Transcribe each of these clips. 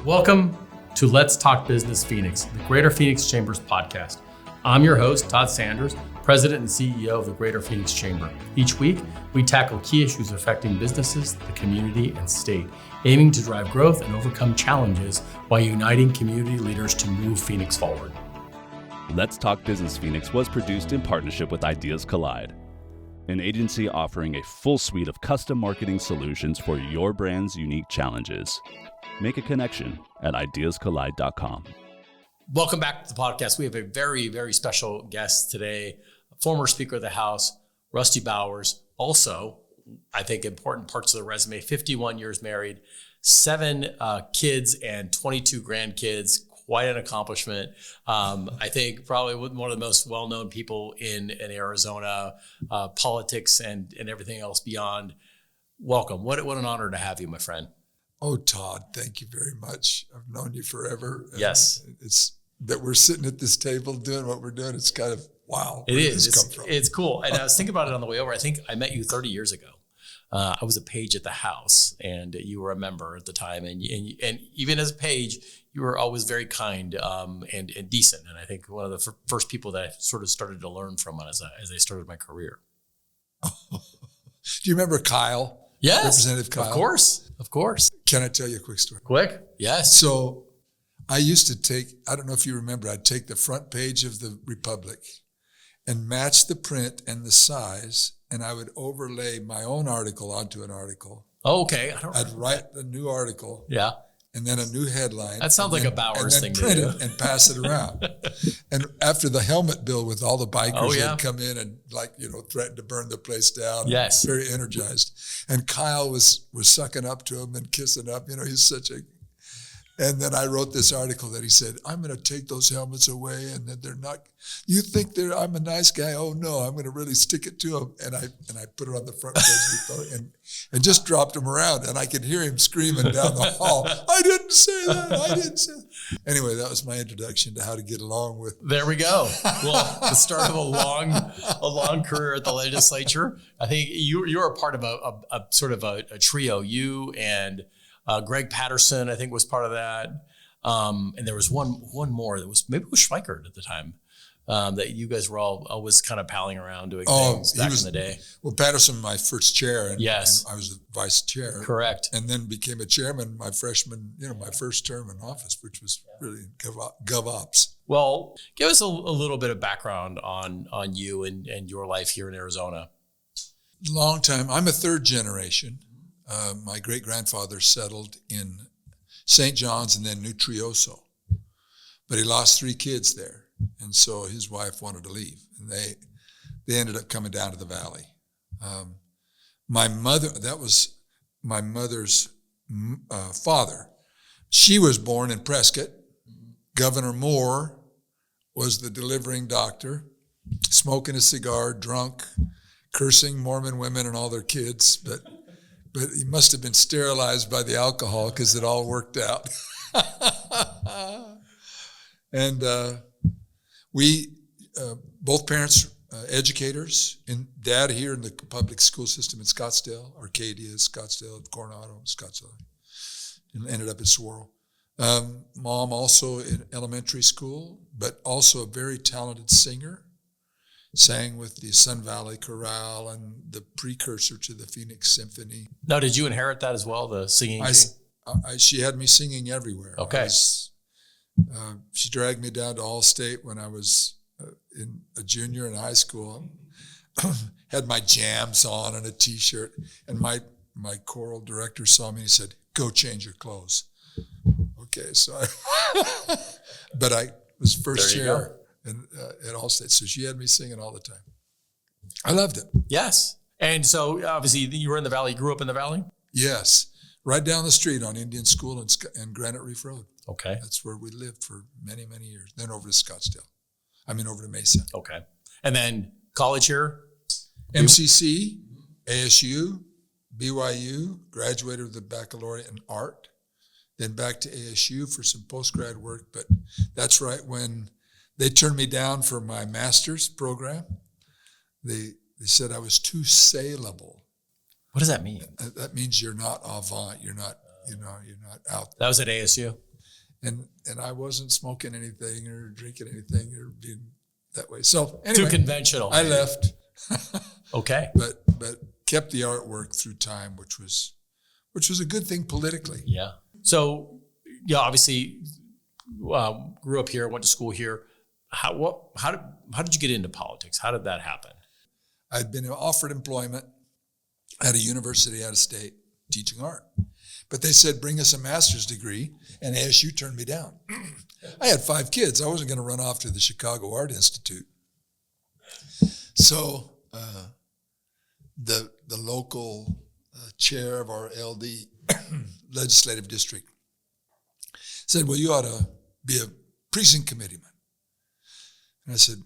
Welcome to Let's Talk Business Phoenix, the Greater Phoenix Chambers podcast. I'm your host, Todd Sanders, President and CEO of the Greater Phoenix Chamber. Each week, we tackle key issues affecting businesses, the community, and state, aiming to drive growth and overcome challenges while uniting community leaders to move Phoenix forward. Let's Talk Business Phoenix was produced in partnership with Ideas Collide, an agency offering a full suite of custom marketing solutions for your brand's unique challenges. Make a connection at ideascollide.com. Welcome back to the podcast. We have a very, very special guest today, former Speaker of the House, Rusty Bowers. Also, I think important parts of the resume, 51 years married, 7 kids and 22 grandkids. Quite an accomplishment. I think probably one of the most well-known people in Arizona, politics and everything else beyond. Welcome. What an honor to have you, my friend. Oh, Todd, thank you very much. I've known you forever. Yes. It's that we're sitting at this table doing what we're doing. It's kind of, wow. It is. It's cool. And I was thinking about it on the way over. I think I met you 30 years ago. I was a page at the house, and you were a member at the time. And even as a page, you were always very kind and decent. And I think one of the first people that I sort of started to learn from as I started my career. Do you remember Kyle? Yes. Representative Kyle? Of course. Can I tell you a quick story? Quick? Yes. So I used to take, I don't know if you remember, I'd take the front page of the Republic and match the print and the size, and I would overlay my own article onto an article. Oh, okay. I'd write a new article. Yeah. And then a new headline. That sounds like a Bowers thing to do. And then print it and pass it around. And after the helmet bill with all the bikers that come in and threatened to burn the place down. Yes. Very energized. And Kyle was sucking up to him and kissing up. He's such a... And then I wrote this article that he said, I'm going to take those helmets away and that they're not, you think I'm a nice guy? Oh no, I'm going to really stick it to him. And I put it on the front page and just dropped him around. And I could hear him screaming down the hall, I didn't say that. Anyway, that was my introduction to how to get along with. There we go. Well, the start of a long career at the legislature. I think you're a part of a sort of a trio, you and Greg Patterson, I think, was part of that. And there was one more that was, maybe it was Schweikert at the time, that you guys were all always kind of palling around doing things back in the day. Well, Patterson, my first chair, and I was the vice chair. Correct. And then became a chairman my first term in office, which was really GovOps. Well, give us a little bit of background on you and your life here in Arizona. Long time. I'm a third generation. My great-grandfather settled in St. John's and then New Trioso. But he lost 3 kids there. And so his wife wanted to leave. And they ended up coming down to the valley. My mother, that was my mother's father. She was born in Prescott. Governor Moore was the delivering doctor, smoking a cigar, drunk, cursing Mormon women and all their kids, but he must have been sterilized by the alcohol because it all worked out. And we, both parents, educators, and dad here in the public school system in Scottsdale, Arcadia, Scottsdale, Coronado, Scottsdale, and ended up at Saguaro. Mom also in elementary school, but also a very talented singer. Sang with the Sun Valley Chorale and the precursor to the Phoenix Symphony. Now, did you inherit that as well, the singing? She had me singing everywhere. Okay. She dragged me down to All-State when I was in a junior in high school. Had my jams on and a T-shirt. And my choral director saw me and he said, go change your clothes. Okay, so but I was first chair. At All-State. So she had me singing all the time. I loved it. Yes. And so obviously you were in the Valley, you grew up in the Valley? Yes. Right down the street on Indian School and Granite Reef Road. Okay. That's where we lived for many, many years. Then over to Scottsdale. Over to Mesa. Okay. And then college here? MCC, ASU, BYU, graduated with a baccalaureate in art. Then back to ASU for some post-grad work. But that's right when they turned me down for my master's program. They said I was too saleable. What does that mean? That means you're not avant. You're not out. That was at ASU? And I wasn't smoking anything or drinking anything or being that way. So anyway, Too conventional. I left. Okay. But kept the artwork through time, which was a good thing politically. Yeah. So, yeah, obviously, grew up here, went to school here. How did you get into politics? How did that happen? I'd been offered employment at a university out of state teaching art. But they said, bring us a master's degree, and ASU turned me down. I had 5 kids. I wasn't going to run off to the Chicago Art Institute. So the local chair of our LD legislative district said, well, you ought to be a precinct committeeman. And I said,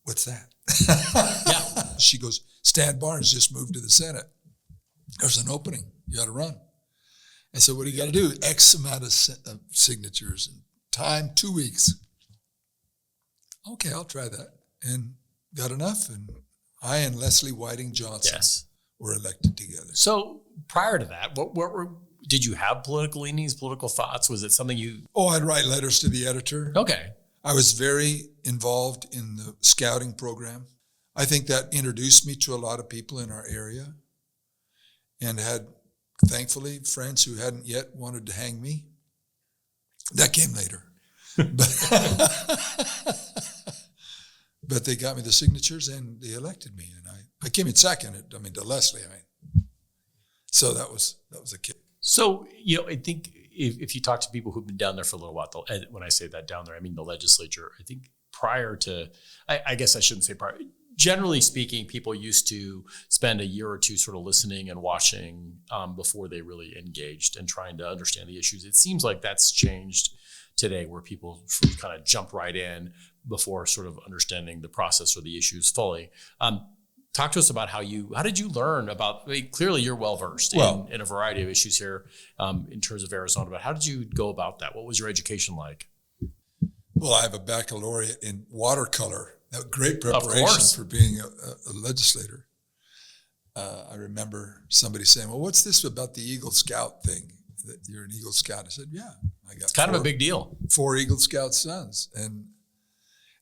what's that? Yeah. She goes, Stan Barnes just moved to the Senate. There's an opening. You ought to run. I said, what do you got to do? X amount of signatures and time, 2 weeks. Okay, I'll try that. And got enough. And I and Leslie Whiting Johnson were elected together. So prior to that, did you have political leanings, political thoughts? Was it something you... Oh, I'd write letters to the editor. Okay. I was very involved in the scouting program. I think that introduced me to a lot of people in our area and had, thankfully, friends who hadn't yet wanted to hang me. That came later. But they got me the signatures and they elected me. And I came in second, to Leslie. So that was a kick. So, I think if you talk to people who've been down there for a little while, when I say that down there, I mean the legislature. I think prior to, I guess I shouldn't say prior, generally speaking, people used to spend a year or two sort of listening and watching before they really engaged and trying to understand the issues. It seems like that's changed today, where people sort of kind of jump right in before sort of understanding the process or the issues fully. Talk to us about how did you learn about, clearly you're well-versed in a variety of issues here in terms of Arizona, but how did you go about that? What was your education like? Well, I have a baccalaureate in watercolor. Great preparation for being a legislator. I remember somebody saying, well, what's this about the Eagle Scout thing? That you're an Eagle Scout. I said, yeah. I got it's kind of a big deal. 4 Eagle Scout sons. And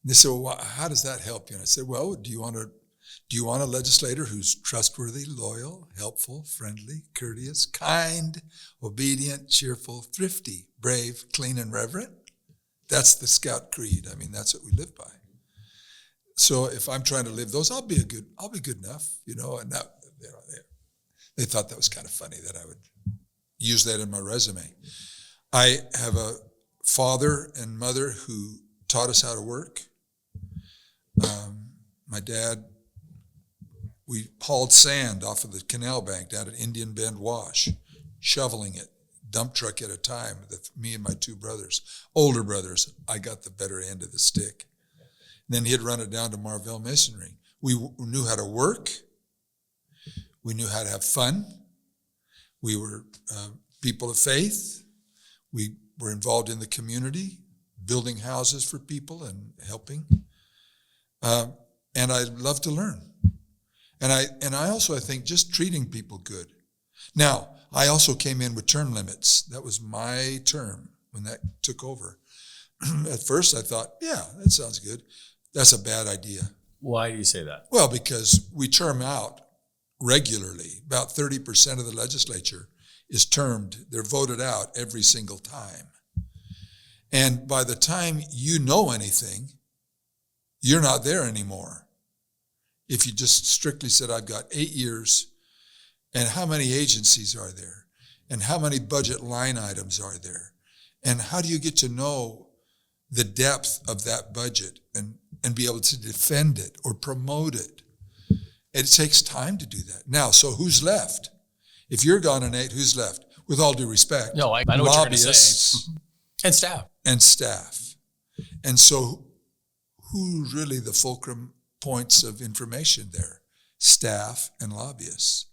they said, well, how does that help you? And I said, well, do you want a legislator who's trustworthy, loyal, helpful, friendly, courteous, kind, obedient, cheerful, thrifty, brave, clean, and reverent? That's the Scout creed. That's what we live by. So if I'm trying to live those, I'll be good enough, and that, they thought that was kind of funny that I would use that in my resume. I have a father and mother who taught us how to work. My dad, we hauled sand off of the canal bank down at Indian Bend Wash, shoveling it, dump truck at a time, me and my 2 brothers. Older brothers, I got the better end of the stick. And then he'd run it down to Marvell Masonry. We knew how to work. We knew how to have fun. We were people of faith. We were involved in the community, building houses for people and helping. And I love to learn. And I also, I think, just treating people good. Now, I also came in with term limits. That was my term when that took over. At first I thought, yeah, that sounds good. That's a bad idea. Why do you say that? Well, because we term out regularly. About 30% of the legislature is termed. They're voted out every single time. And by the time you know anything, you're not there anymore. If you just strictly said, I've got 8 years, and how many agencies are there? And how many budget line items are there? And how do you get to know the depth of that budget and be able to defend it or promote it? It takes time to do that. Now, so who's left? If you're gone in 8, who's left? With all due respect, no, I know what you're going to say. And staff. And so who's really the fulcrum points of information there? Staff and lobbyists.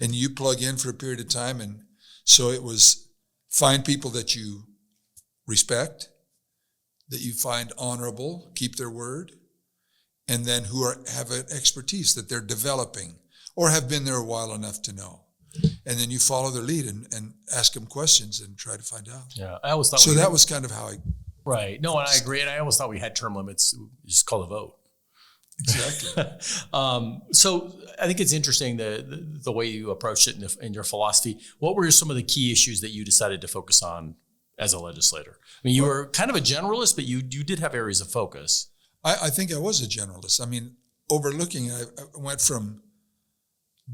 And you plug in for a period of time, and so it was find people that you respect, that you find honorable, keep their word, and then who have an expertise that they're developing or have been there a while enough to know. And then you follow their lead and ask them questions and try to find out. Yeah, I always thought So that was kind of how I... Right. No, and I agree. And I always thought we had term limits. You just call a vote. Exactly. So I think it's interesting the way you approached it in your philosophy. What were some of the key issues that you decided to focus on as a legislator? I mean, you were kind of a generalist, but you did have areas of focus. I think I was a generalist. I mean, overlooking, I went from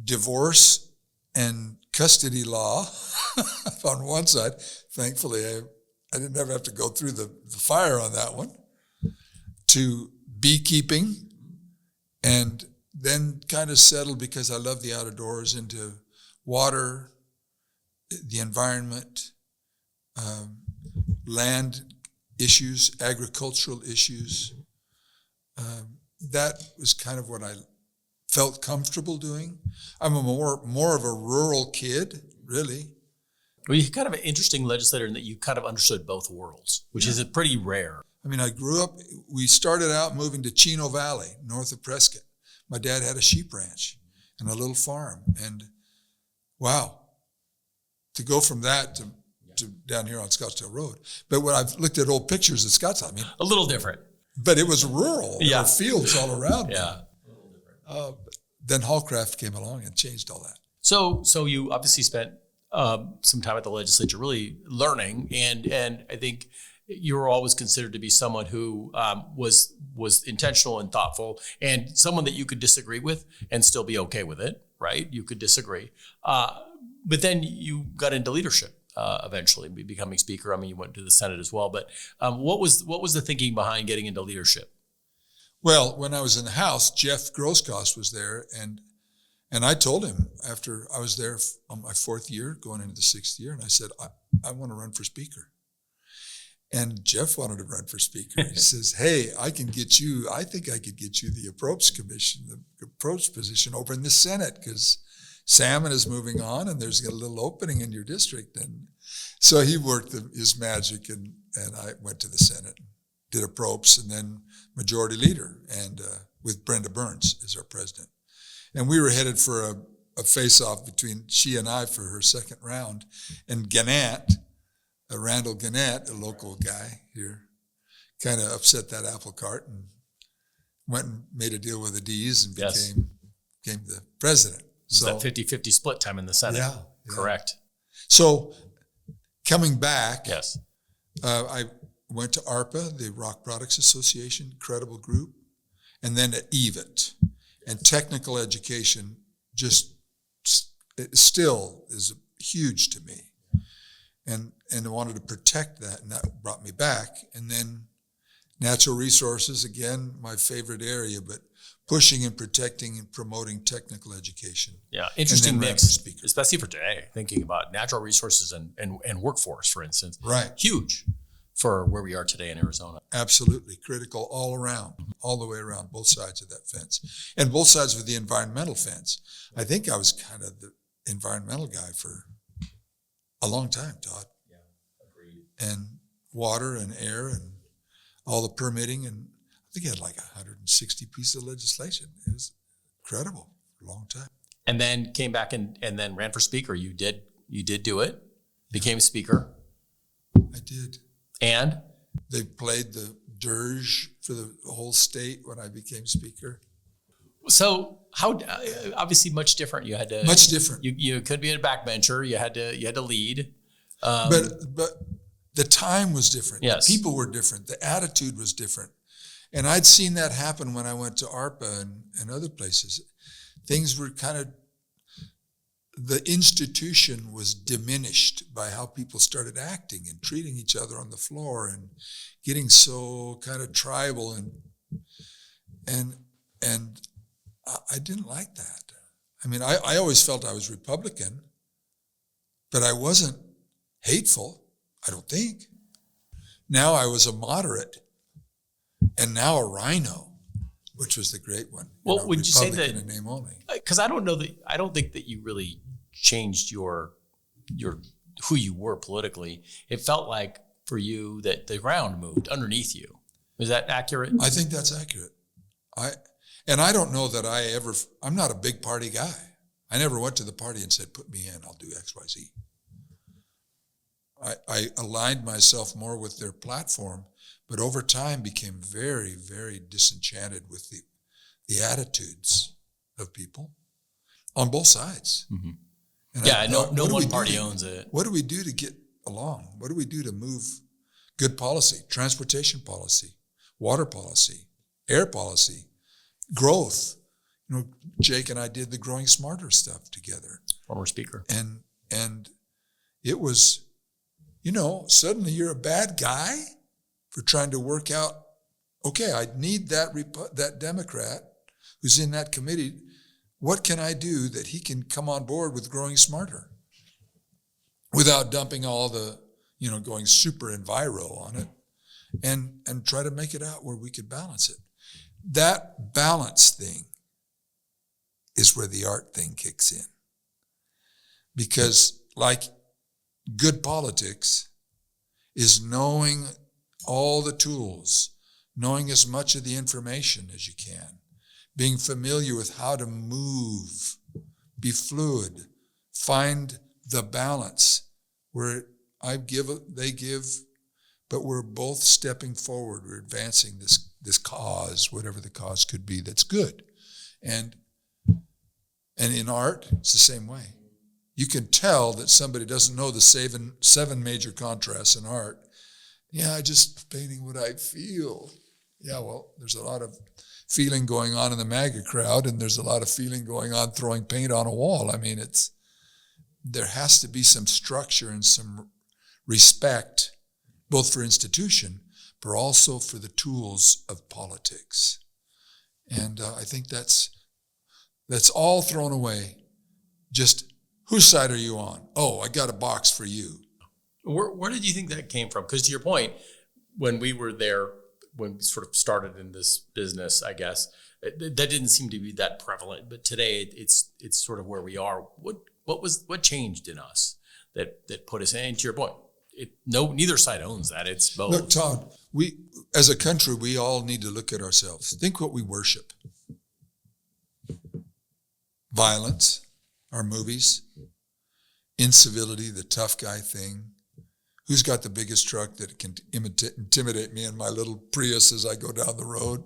divorce and custody law on one side. Thankfully, I didn't ever have to go through the fire on that one, to beekeeping, and then kind of settled, because I love the outdoors, into water, the environment, land issues, agricultural issues. That was kind of what I felt comfortable doing. I'm a more of a rural kid, really. Well, you're kind of an interesting legislator in that you kind of understood both worlds, which is pretty rare. I mean, I grew up, we started out moving to Chino Valley, north of Prescott. My dad had a sheep ranch and a little farm. And wow, to go from that to down here on Scottsdale Road. But when I've looked at old pictures of Scottsdale, I mean, A little different. but it was rural. There Yeah. were fields all around. Yeah. Then Hallcraft came along and changed all that. So you obviously spent some time at the legislature really learning, and I think you were always considered to be someone who was intentional and thoughtful, and someone that you could disagree with and still be okay with it, right? You could disagree. But then you got into leadership eventually, becoming speaker. I mean, you went to the Senate as well. But what was the thinking behind getting into leadership? Well, when I was in the House, Jeff Grosskopf was there, and I told him, after I was there on my 4th year, going into the 6th year, and I said, I want to run for speaker. And Jeff wanted to run for speaker. He says, hey, I think I could get you the approach commission, the approach position over in the Senate, because Salmon is moving on and there's a little opening in your district. And so he worked his magic, and I went to the Senate, did approach, and then majority leader, and with Brenda Burns as our president. And we were headed for a face-off between she and I for her second round. And Gannett, Randall Gannett, a local guy here, kind of upset that apple cart and went and made a deal with the D's and became the president. So that 50-50 split time in the Senate. Yeah. Correct. So coming back, Yes. I went to ARPA, the Rock Products Association, incredible group, and then at EVIT. And technical education just still is huge to me. And I wanted to protect that, and that brought me back. And then natural resources, again, my favorite area, but pushing and protecting and promoting technical education. Yeah, interesting mix, speaker. especially for today, thinking about natural resources and workforce, for instance. Right. Huge for where we are today in Arizona. Absolutely critical all around, all the way around, both sides of that fence. And both sides of the environmental fence. I think I was kind of the environmental guy for a long time, Todd. Yeah, agreed. And water and air and all the permitting, and I think he had like 160 pieces of legislation. It was incredible for a long time. And then came back and then ran for speaker. You did do it, became speaker. I did. And? They played the dirge for the whole state when I became speaker. So how, obviously much different. You had to. Much different. You could be a backbencher. You had to lead. But the time was different. Yes. The people were different. The attitude was different. And I'd seen that happen when I went to ARPA and other places. Things were kind of, the institution was diminished by how people started acting and treating each other on the floor and getting so kind of tribal, and I didn't like that. I mean, I always felt I was Republican, but I wasn't hateful, I don't think. Now I was a moderate, and now a rhino, which was the great one. Well, would you say that? Republican in name only. Because I don't think that you really changed your who you were politically. It felt like for you that the ground moved underneath you. Is that accurate? I think that's accurate. I don't know that I'm not a big party guy. I never went to the party and said, put me in, I'll do X, Y, Z. I aligned myself more with their platform, but over time became very, very disenchanted with the attitudes of people on both sides. Mm-hmm. And Yeah, I no thought, one party owns it. What do we do to get along? What do we do to move good policy, transportation policy, water policy, air policy, growth? You know, Jake and I did the Growing Smarter stuff together. Former speaker. And it was, you know, suddenly you're a bad guy for trying to work out, okay, I need that Democrat who's in that committee. What can I do that he can come on board with Growing Smarter without dumping all the, you know, going super enviro on it, and try to make it out where we could balance it. That balance thing is where the art thing kicks in. Because like good politics is knowing all the tools, knowing as much of the information as you can, being familiar with how to move, be fluid, find the balance where I give, they give, but we're both stepping forward. We're advancing this cause, whatever the cause could be, that's good. And in art, it's the same way. You can tell that somebody doesn't know the seven major contrasts in art. Yeah, I just painting what I feel. Yeah, well, there's a lot of feeling going on in the MAGA crowd, and there's a lot of feeling going on throwing paint on a wall. I mean, there has to be some structure and some respect, both for institution, but also for the tools of politics. And I think that's all thrown away. Just, whose side are you on? Oh, I got a box for you. Where did you think that came from? Because to your point, when we were there, when we sort of started in this business, I guess, that didn't seem to be that prevalent. But today, it's sort of where we are. What changed in us that put us in? And to your point, neither side owns that. It's both. Look, Todd, we as a country, we all need to look at ourselves. Think what we worship. Violence, our movies, incivility, the tough guy thing. Who's got the biggest truck that can intimidate me in my little Prius as I go down the road?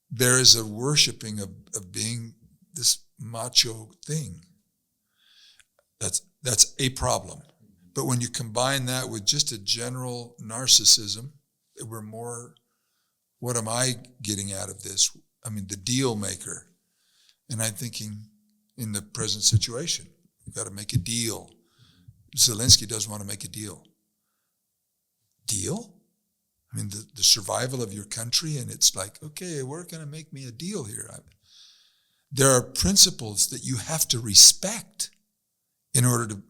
There is a worshiping of being this macho thing. That's a problem. But when you combine that with just a general narcissism, we're more, what am I getting out of this? I mean, the deal maker. And I'm thinking, in the present situation, we've got to make a deal. Zelensky doesn't want to make a deal. Deal? I mean, the survival of your country, and it's like, okay, we're going to make me a deal here. There are principles that you have to respect in order to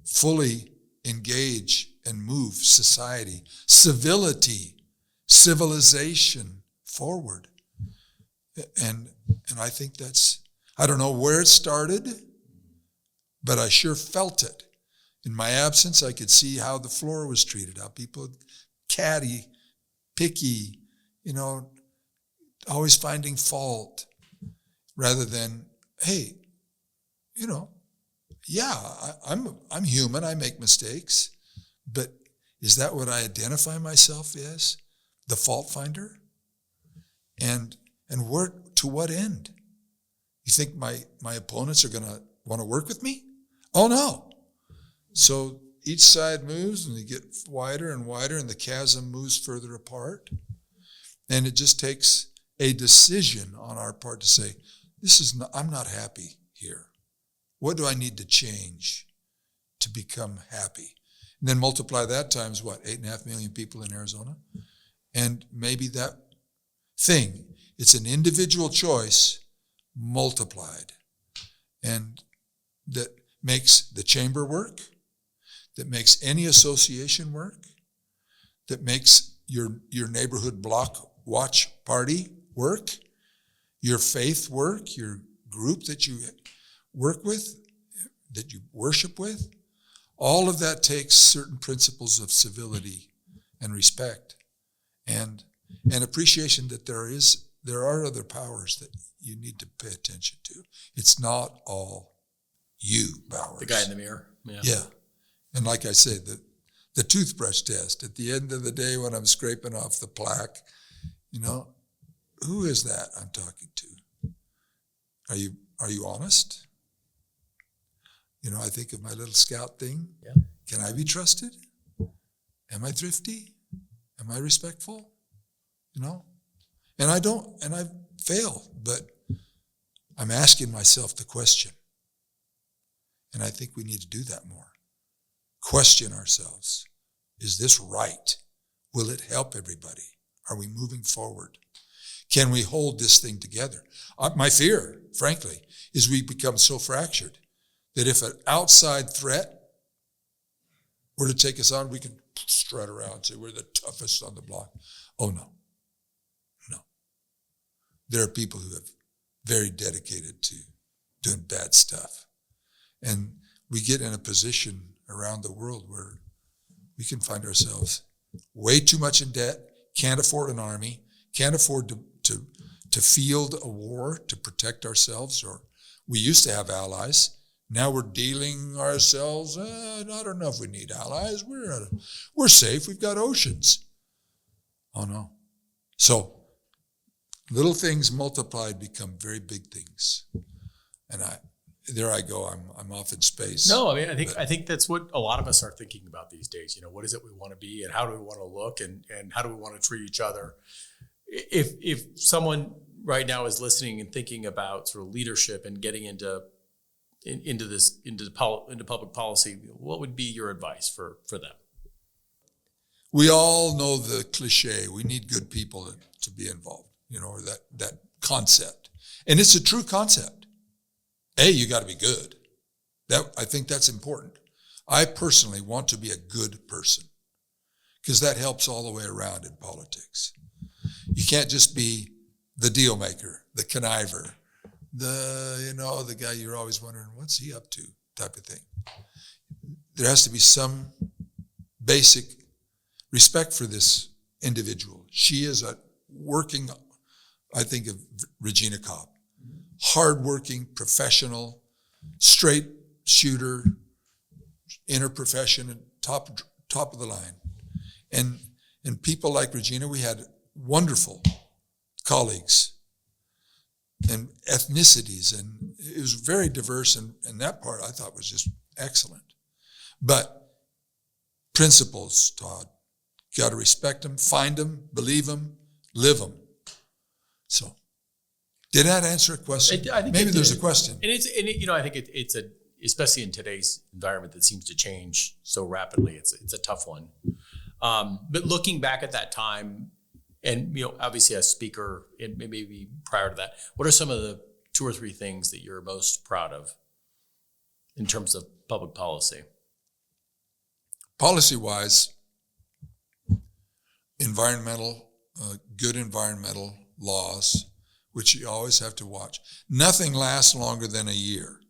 fully engage and move society, civilization forward. And I think I don't know where it started, but I sure felt it. In my absence, I could see how the floor was treated, how people catty, picky, always finding fault, rather than, hey, I'm human, I make mistakes, but is that what I identify myself as? The fault finder? And where, to what end? You think my opponents are going to want to work with me? Oh, no. So each side moves and they get wider and wider and the chasm moves further apart. And it just takes a decision on our part to say, I'm not happy here. What do I need to change to become happy? And then multiply that times what? 8.5 million people in Arizona? And maybe that thing, it's an individual choice multiplied. And that makes the chamber work, that makes any association work, that makes your neighborhood block watch party work, your faith work, your group that you work with, that you worship with. All of that takes certain principles of civility and respect and appreciation that there are other powers that you need to pay attention to. It's not all You, Bowers. The guy in the mirror. Yeah. And like I say, the toothbrush test, at the end of the day when I'm scraping off the plaque, who is that I'm talking to? Are you honest? I think of my little scout thing. Yeah. Can I be trusted? Am I thrifty? Am I respectful? And I fail, but I'm asking myself the question. And I think we need to do that more. Question ourselves. Is this right? Will it help everybody? Are we moving forward? Can we hold this thing together? My fear, frankly, is we become so fractured that if an outside threat were to take us on, we can strut around and say we're the toughest on the block. Oh, no. There are people who are very dedicated to doing bad stuff. And we get in a position around the world where we can find ourselves way too much in debt, can't afford an army, can't afford to field a war to protect ourselves. Or we used to have allies. Now we're dealing ourselves. I don't know if we need allies. We're safe. We've got oceans. Oh, no. So little things multiplied become very big things. And there I go. I'm off in space. No, I think that's what a lot of us are thinking about these days. What is it we want to be, and how do we want to look, and how do we want to treat each other? If someone right now is listening and thinking about sort of leadership and getting into public policy, what would be your advice for them? We all know the cliche. We need good people to be involved. Or that concept. And it's a true concept. You got to be good. I think that's important. I personally want to be a good person because that helps all the way around in politics. You can't just be the deal maker, the conniver, the guy you're always wondering, what's he up to type of thing. There has to be some basic respect for this individual. She is a working, I think of Regina Cobb, hardworking, professional, straight shooter, in her profession, and top of the line. And people like Regina, we had wonderful colleagues and ethnicities, and it was very diverse, and that part I thought was just excellent. But principles, Todd, got to respect them, find them, believe them, live them. So, did that answer a question? I think maybe there's a question. And I think it's especially in today's environment that seems to change so rapidly. It's a tough one. But looking back at that time, and obviously as speaker, and maybe prior to that, what are some of the 2 or 3 things that you're most proud of in terms of public policy? Policy-wise, good environmental laws, which you always have to watch. Nothing lasts longer than a year.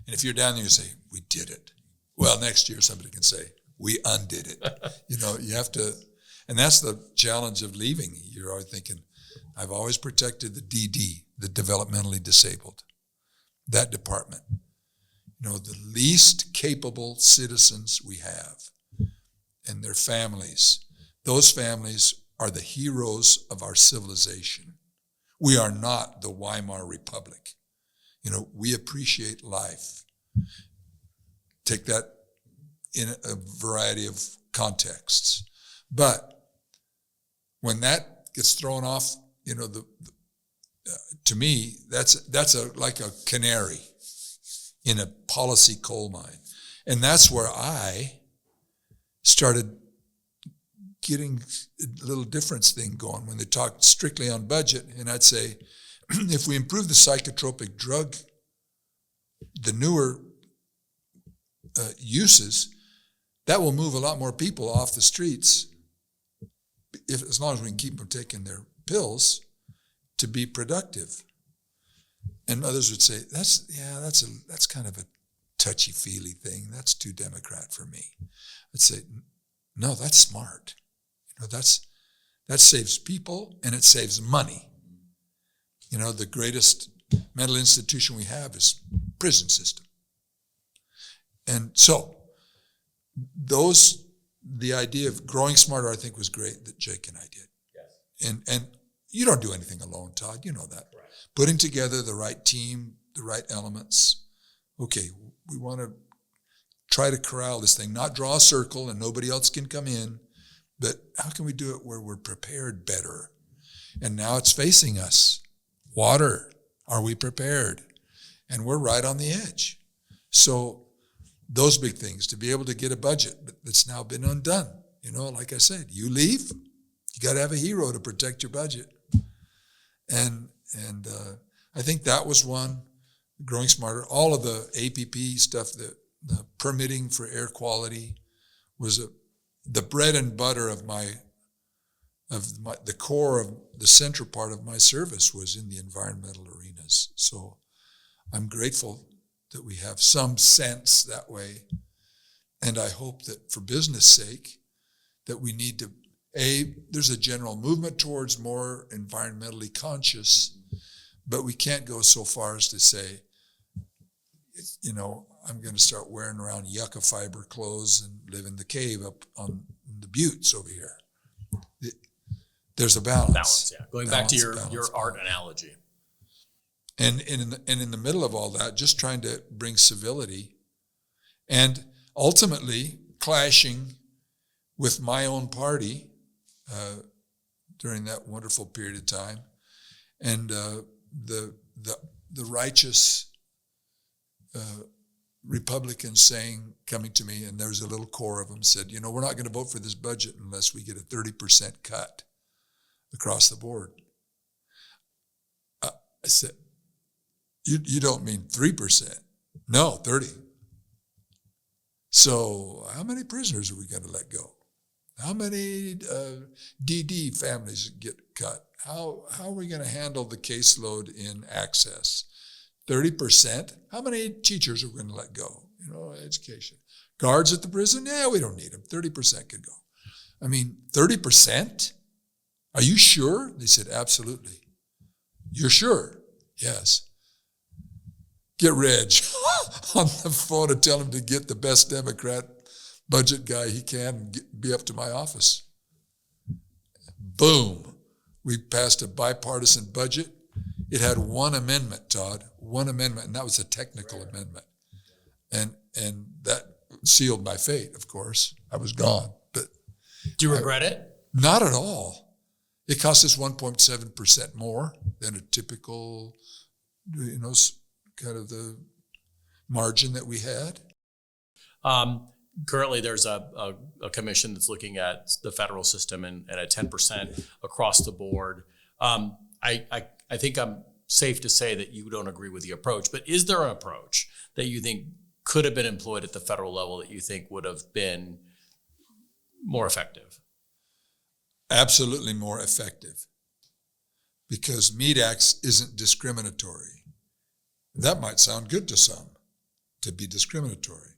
And if you're down there, you say, we did it. Well, next year somebody can say, we undid it. You have to, and that's the challenge of leaving. You're always thinking, I've always protected the DD, the developmentally disabled, that department. The least capable citizens we have and their families. Those families are the heroes of our civilization. We are not the Weimar Republic. We appreciate life. Take that in a variety of contexts. But when that gets thrown off, to me, that's like a canary in a policy coal mine. And that's where I started getting a little difference thing going when they talked strictly on budget. And I'd say, if we improve the psychotropic drug, the newer uses, that will move a lot more people off the streets as long as we can keep them taking their pills to be productive. And others would say, that's kind of a touchy-feely thing. That's too Democrat for me. I'd say, no, that's smart. That saves people and it saves money. The greatest mental institution we have is prison system. And so the idea of growing smarter, I think, was great that Jake and I did. Yes. And you don't do anything alone, Todd. You know that. Right. Putting together the right team, the right elements. Okay, we want to try to corral this thing, not draw a circle and nobody else can come in, but how can we do it where we're prepared better? And now it's facing us. Water, are we prepared? And we're right on the edge. So those big things, to be able to get a budget that's now been undone. You know, like I said, you leave, you got to have a hero to protect your budget. And I think that was one, growing smarter. All of the APP stuff, the permitting for air quality was the bread and butter of the core of the central part of my service was in the environmental arenas. So I'm grateful that we have some sense that way. And I hope that for business sake, that we need to, there's a general movement towards more environmentally conscious, but we can't go so far as to say, you know, I'm going to start wearing around yucca fiber clothes and live in the cave up on the buttes over here. There's a balance. Balance, yeah. Going back to your art analogy. And in the middle of all that, just trying to bring civility and ultimately clashing with my own party during that wonderful period of time. And the righteous Republicans coming to me, and there's a little core of them, said, you know, we're not going to vote for this budget unless we get a 30% cut across the board. I said, you don't mean 3%. No, 30. So how many prisoners are we going to let go? How many DD families get cut? How are we going to handle the caseload in access? 30%? How many teachers are we going to let go? You know, education. Guards at the prison? Yeah, we don't need them. 30% could go. I mean, 30%? Are you sure? They said, absolutely. You're sure? Yes. Get Reg on the phone and tell him to get the best Democrat budget guy he can and be up to my office. Boom. We passed a bipartisan budget. It had one amendment, Todd, one amendment, and that was a technical amendment. And that sealed my fate, of course. I was gone. But do you regret it? Not at all. It cost us 1.7% more than a typical, you know, kind of the margin that we had. Currently, there's a commission that's looking at the federal system and at 10% across the board. I think I'm safe to say that you don't agree with the approach, but is there an approach that you think could have been employed at the federal level that you think would have been more effective? Absolutely more effective, because Meat Acts isn't discriminatory. That might sound good to some, to be discriminatory.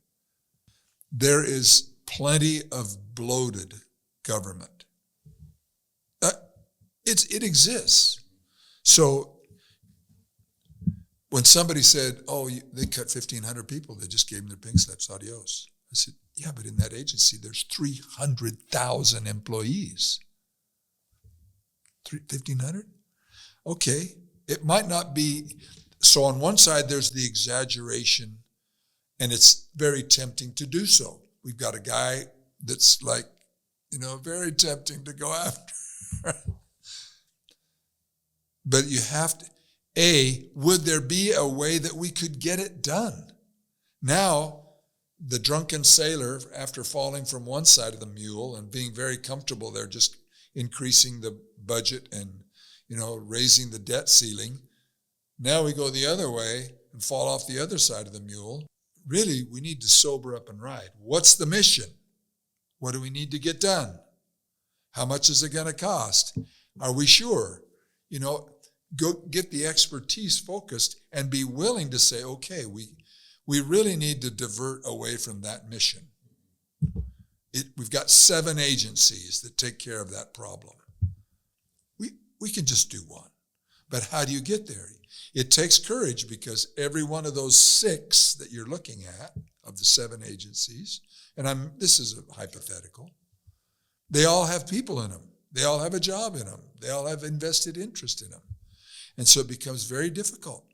There is plenty of bloated government. It exists. So when somebody said, oh, they cut 1,500 people, they just gave them their pink slips, adios. I said, yeah, but in that agency, there's 300,000 employees. 1,500? Okay, it might not be. So on one side, there's the exaggeration, and it's very tempting to do so. We've got a guy that's like, you know, very tempting to go after. But you have to, would there be a way that we could get it done? Now, the drunken sailor, after falling from one side of the mule and being very comfortable there, just increasing the budget and, you know, raising the debt ceiling, now we go the other way and fall off the other side of the mule. Really, we need to sober up and ride. What's the mission? What do we need to get done? How much is it going to cost? Are we sure? You know, go get the expertise focused and be willing to say, okay, we really need to divert away from that mission. We've got 7 agencies that take care of that problem. We can just do one. But how do you get there? It takes courage, because every one of those 6 that you're looking at, of the 7 agencies, and this is a hypothetical, they all have people in them. They all have a job in them. They all have invested interest in them. And so it becomes very difficult.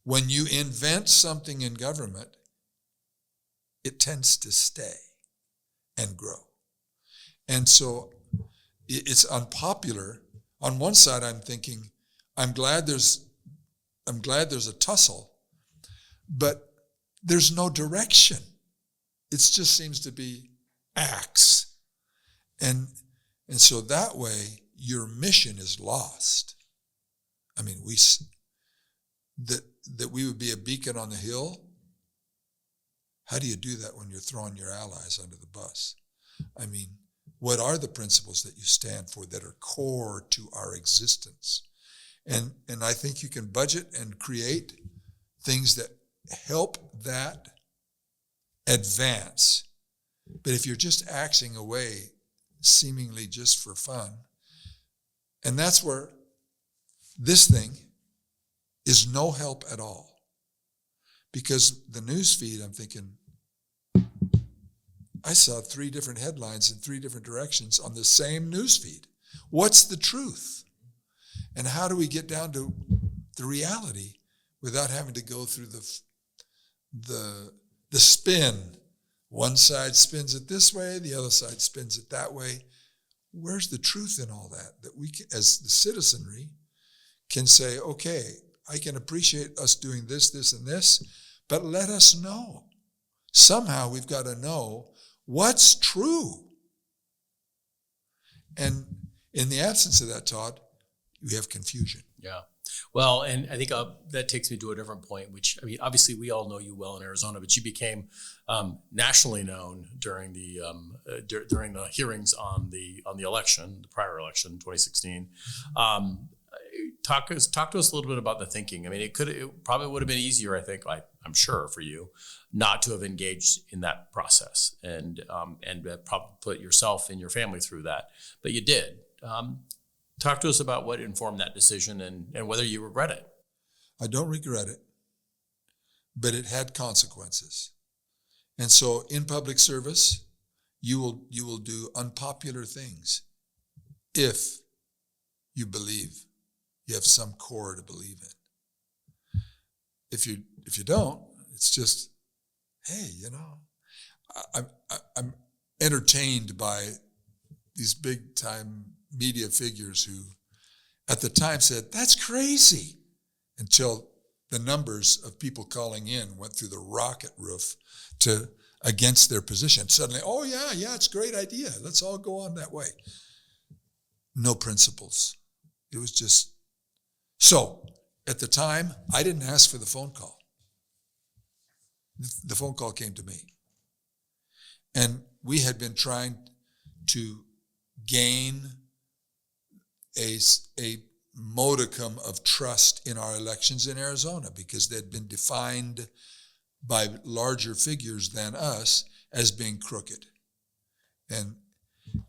When you invent something in government, it tends to stay and grow. And so it's unpopular. On one side, I'm thinking, I'm glad there's a tussle, but there's no direction. It just seems to be acts. And so that way, your mission is lost. I mean, that we would be a beacon on the hill. How do you do that when you're throwing your allies under the bus? I mean, what are the principles that you stand for that are core to our existence? And I think you can budget and create things that help that advance. But if you're just axing away, seemingly just for fun, and that's where this thing is no help at all. Because the news feed, I'm thinking, I saw 3 different headlines in 3 different directions on the same news feed. What's the truth? And how do we get down to the reality without having to go through the spin? One side spins it this way, the other side spins it that way. Where's the truth in all that? That we, as the citizenry, can say, okay, I can appreciate us doing this, this, and this, but let us know. Somehow we've got to know what's true. And in the absence of that, Todd, we have confusion. Yeah. Well, and I think that takes me to a different point, which, I mean, obviously we all know you well in Arizona, but you became nationally known during the hearings on the election, the prior election, 2016. Talk to us a little bit about the thinking. I mean, it probably would have been easier, I think, I'm sure for you, not to have engaged in that process and probably put yourself and your family through that, but you did. Talk to us about what informed that decision and whether you regret it. I don't regret it, but it had consequences. And so in public service, you will do unpopular things if you believe you have some core to believe in. If you don't, it's just, hey, I'm entertained by these big time media figures who at the time said, that's crazy, until the numbers of people calling in went through the rocket roof against their position. Suddenly, oh yeah, it's a great idea. Let's all go on that way. No principles. It was just, so at the time, I didn't ask for the phone call. The phone call came to me. And we had been trying to gain a modicum of trust in our elections in Arizona, because they'd been defined by larger figures than us as being crooked. And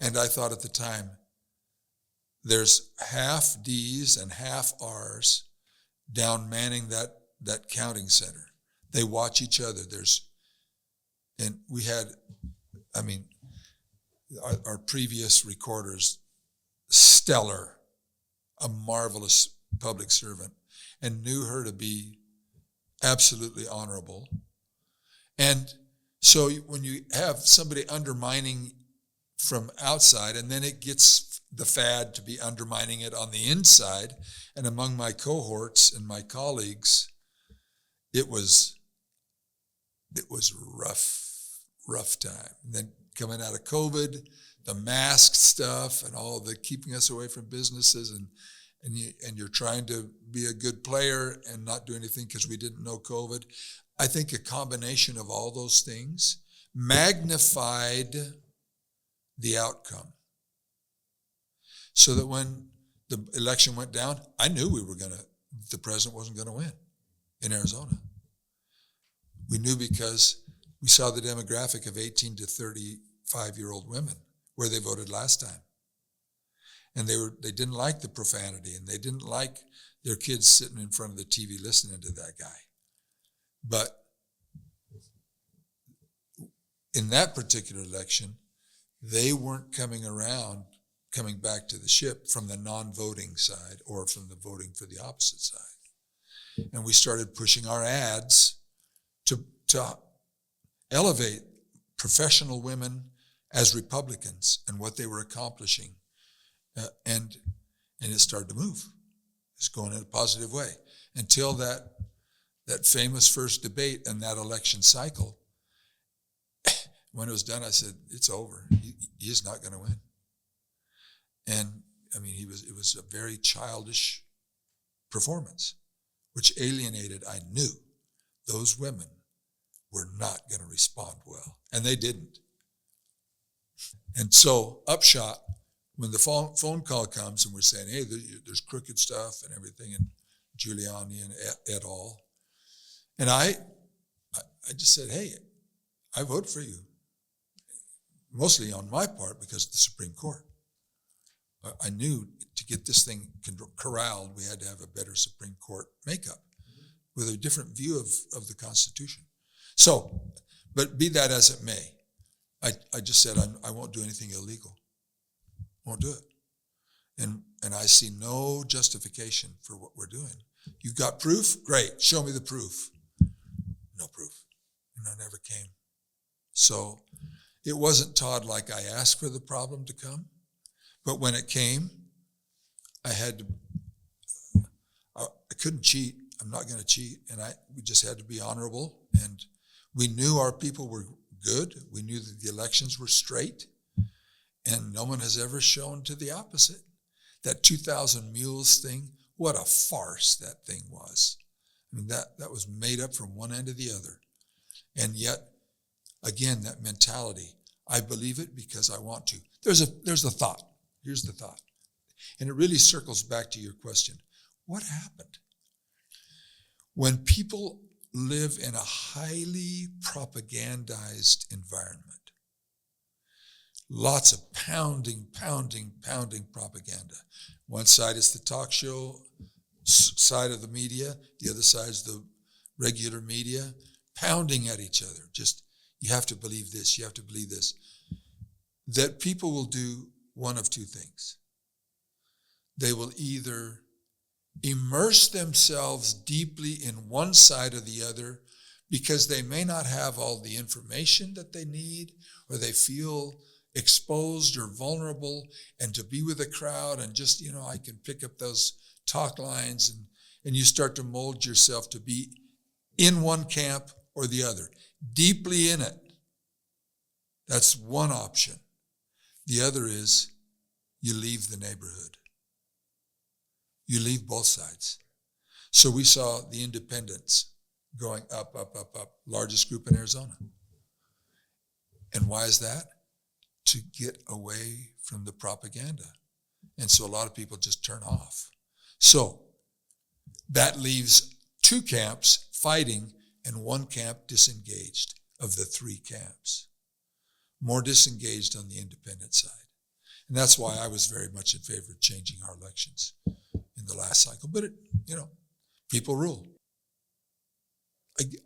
I thought at the time, there's half D's and half R's down manning that counting center. They watch each other. And we had, I mean, our previous recorders, stellar, a marvelous public servant, and knew her to be absolutely honorable. And so when you have somebody undermining from outside, and then it gets the fad to be undermining it on the inside, and among my cohorts and my colleagues, it was rough time. And then coming out of COVID, the mask stuff and all the keeping us away from businesses, and you're trying to be a good player and not do anything because we didn't know COVID. I think a combination of all those things magnified the outcome. So that when the election went down, I knew the president wasn't going to win in Arizona. We knew because we saw the demographic of 18 to 35-year-old women where they voted last time. And they didn't like the profanity, and they didn't like their kids sitting in front of the TV listening to that guy. But in that particular election, they weren't coming back to the ship from the non-voting side or from the voting for the opposite side. And we started pushing our ads to elevate professional women as Republicans and what they were accomplishing. And it started to move. It's going in a positive way. Until that famous first debate and that election cycle, when it was done, I said, it's over. He is not going to win. And I mean, it was a very childish performance, which alienated, I knew, those women were not going to respond well. And they didn't. And so, upshot, when the phone call comes and we're saying, hey, there's crooked stuff and everything, and Giuliani and et al. And I just said, hey, I vote for you. Mostly on my part because of the Supreme Court. I knew to get this thing corralled, we had to have a better Supreme Court makeup with a different view of the Constitution. So, but be that as it may, I just said I won't do anything illegal. Won't do it. And I see no justification for what we're doing. You've got proof? Great. Show me the proof. No proof. And it never came. So it wasn't, Todd, like I asked for the problem to come. But when it came, I couldn't cheat. I'm not going to cheat. And we just had to be honorable. And we knew our people were good. We knew that the elections were straight. And no one has ever shown to the opposite. That 2,000 mules thing, what a farce that thing was. I mean, that was made up from one end to the other. And yet, again, that mentality, I believe it because I want to. There's a thought. Here's the thought. And it really circles back to your question. What happened? When people live in a highly propagandized environment, lots of pounding propaganda. One side is the talk show side of the media. The other side is the regular media, pounding at each other. Just, you have to believe this, you have to believe this. That people will do one of two things. They will either immerse themselves deeply in one side or the other because they may not have all the information that they need, or they feel exposed or vulnerable, and to be with a crowd and just, I can pick up those talk lines, and you start to mold yourself to be in one camp or the other, deeply in it. That's one option. The other is you leave the neighborhood. You leave both sides. So we saw the independents going up, largest group in Arizona. And why is that? To get away from the propaganda. And so a lot of people just turn off. So that leaves two camps fighting and one camp disengaged of the three camps. More disengaged on the independent side. And that's why I was very much in favor of changing our elections in the last cycle. But, people rule.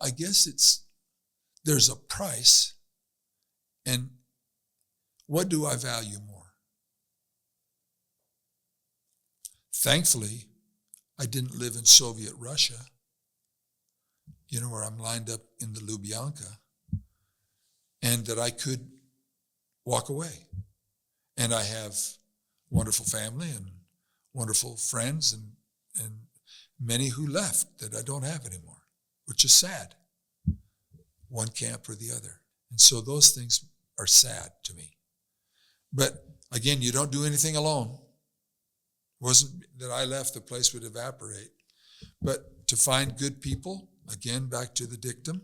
I guess there's a price, and what do I value more? Thankfully, I didn't live in Soviet Russia, where I'm lined up in the Lubyanka, and that I could walk away. And I have wonderful family and wonderful friends and many who left that I don't have anymore, which is sad. One camp or the other. And so those things are sad to me. But again, you don't do anything alone. It wasn't that I left, the place would evaporate. But to find good people, again, back to the dictum,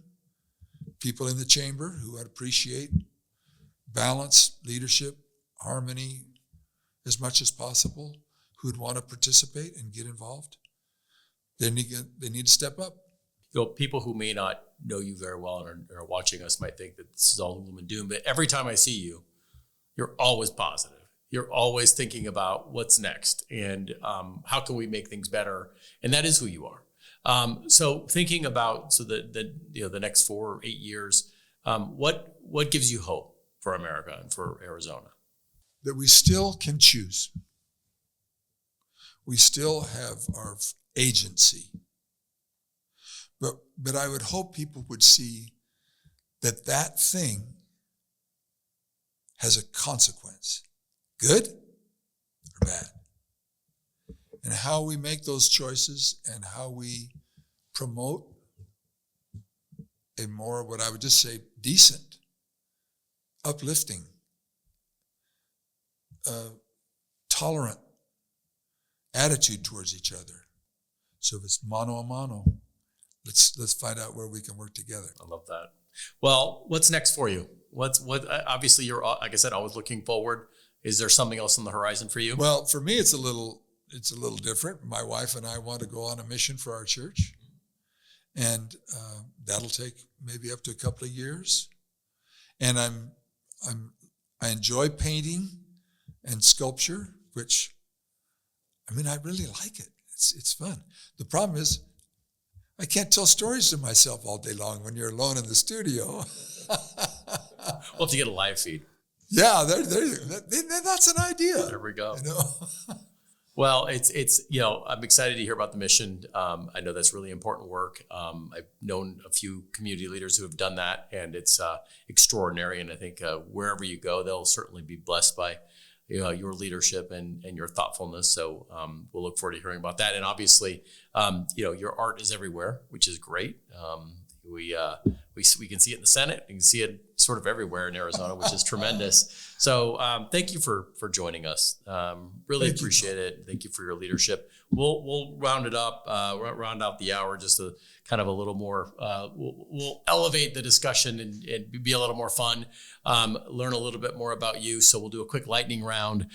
people in the chamber who would appreciate balance, leadership, harmony as much as possible, who would want to participate and get involved, they need to step up. People who may not know you very well and are watching us might think that this is all gloom and doom, but every time I see you, you're always positive. you're always thinking about what's next and how can we make things better, and that is who you are. So thinking about the next 4 or 8 years, what gives you hope for America and for Arizona? That we still can choose. We still have our agency. But I would hope people would see that thing has a consequence, good or bad. And how we make those choices and how we promote a more, what I would just say, decent, uplifting, tolerant attitude towards each other. So if it's mano a mano, let's find out where we can work together. I love that. Well, what's next for you? What? Obviously, you're, like I said, always looking forward. Is there something else on the horizon for you? Well, for me, it's a little different. My wife and I want to go on a mission for our church, and that'll take maybe up to a couple of years. And I enjoy painting and sculpture, which, I really like it. It's fun. The problem is, I can't tell stories to myself all day long when you're alone in the studio. We'll have to get a live feed. Yeah, that's an idea. There we go. You know? Well, it's I'm excited to hear about the mission. I know that's really important work. I've known a few community leaders who have done that, and it's extraordinary. And I think wherever you go, they'll certainly be blessed by your leadership and your thoughtfulness. So we'll look forward to hearing about that. And obviously, your art is everywhere, which is great. We can see it in the Senate. We can see it sort of everywhere in Arizona, which is tremendous. So thank you for joining us. Really appreciate it. Thank you for your leadership. We'll round it up, round out the hour just to kind of a little more, we'll elevate the discussion and be a little more fun, learn a little bit more about you. So we'll do a quick lightning round.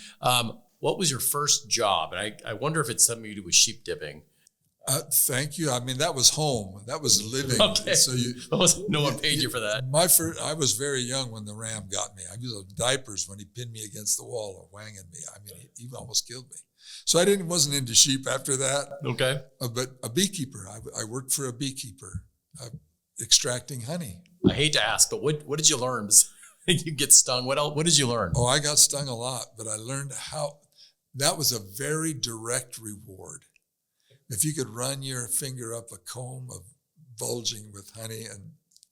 What was your first job? And I wonder if it's something you do with sheep dipping. Thank you. That was home. That was living. Okay. So no one paid you for that. I was very young when the ram got me. I was on diapers when he pinned me against the wall or wanging me. He almost killed me. So I wasn't into sheep after that. Okay. But a beekeeper. I worked for a beekeeper, extracting honey. I hate to ask, but what did you learn? You get stung. What else? What did you learn? Oh, I got stung a lot, but I learned how. That was a very direct reward. If you could run your finger up a comb of bulging with honey and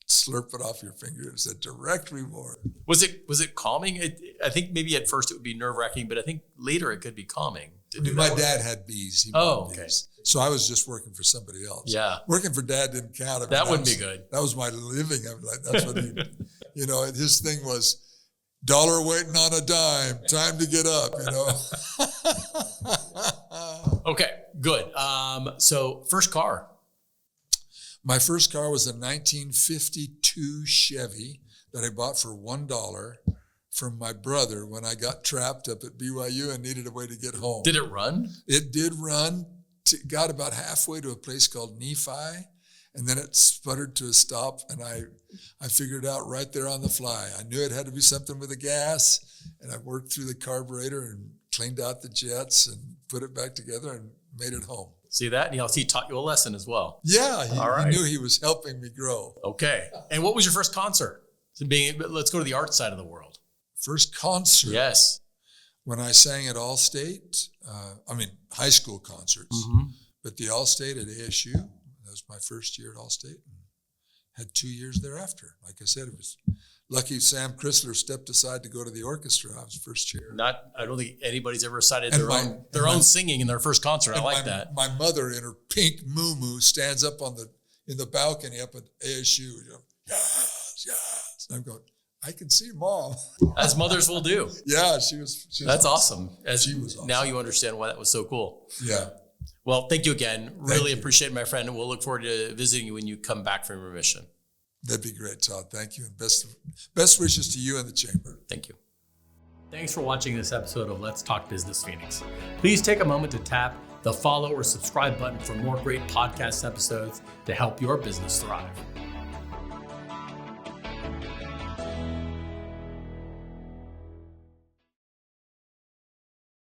slurp it off your finger, it was a direct reward. Was it calming? I think maybe at first it would be nerve-wracking, but I think later it could be calming. My dad had bees. Okay. Bees. So I was just working for somebody else. Yeah. Working for Dad didn't count. That wouldn't be good. That was my living. That's what he, his thing was, dollar waiting on a dime, time to get up, Okay, good. So first car. My first car was a 1952 Chevy that I bought for $1 from my brother when I got trapped up at BYU and needed a way to get home. Did it run? It did run. Got about halfway to a place called Nephi, and then it sputtered to a stop, and I figured it out right there on the fly. I knew it had to be something with the gas, and I worked through the carburetor and cleaned out the jets and put it back together and made it home. See that? He taught you a lesson as well. Yeah, he knew he was helping me grow. Okay. And what was your first concert? Let's go to the art side of the world. First concert? Yes. When I sang at Allstate, high school concerts, but the Allstate at ASU, that was my first year at Allstate, and had 2 years thereafter. Like I said, it was lucky Sam Chrysler stepped aside to go to the orchestra. I was first chair. I don't think anybody's ever cited their own singing in their first concert. I like that. My mother in her pink muumuu stands up in the balcony up at ASU. Yes. And I'm going, I can see Mom. As mothers will do. Yeah, she was That's awesome. She was awesome. Now you understand why that was so cool. Yeah. Well, thank you again. Really appreciate it, my friend. And we'll look forward to visiting you when you come back from your mission. That'd be great, Todd. Thank you. And best wishes to you and the chamber. Thank you. Thanks for watching this episode of Let's Talk Business Phoenix. Please take a moment to tap the follow or subscribe button for more great podcast episodes to help your business thrive.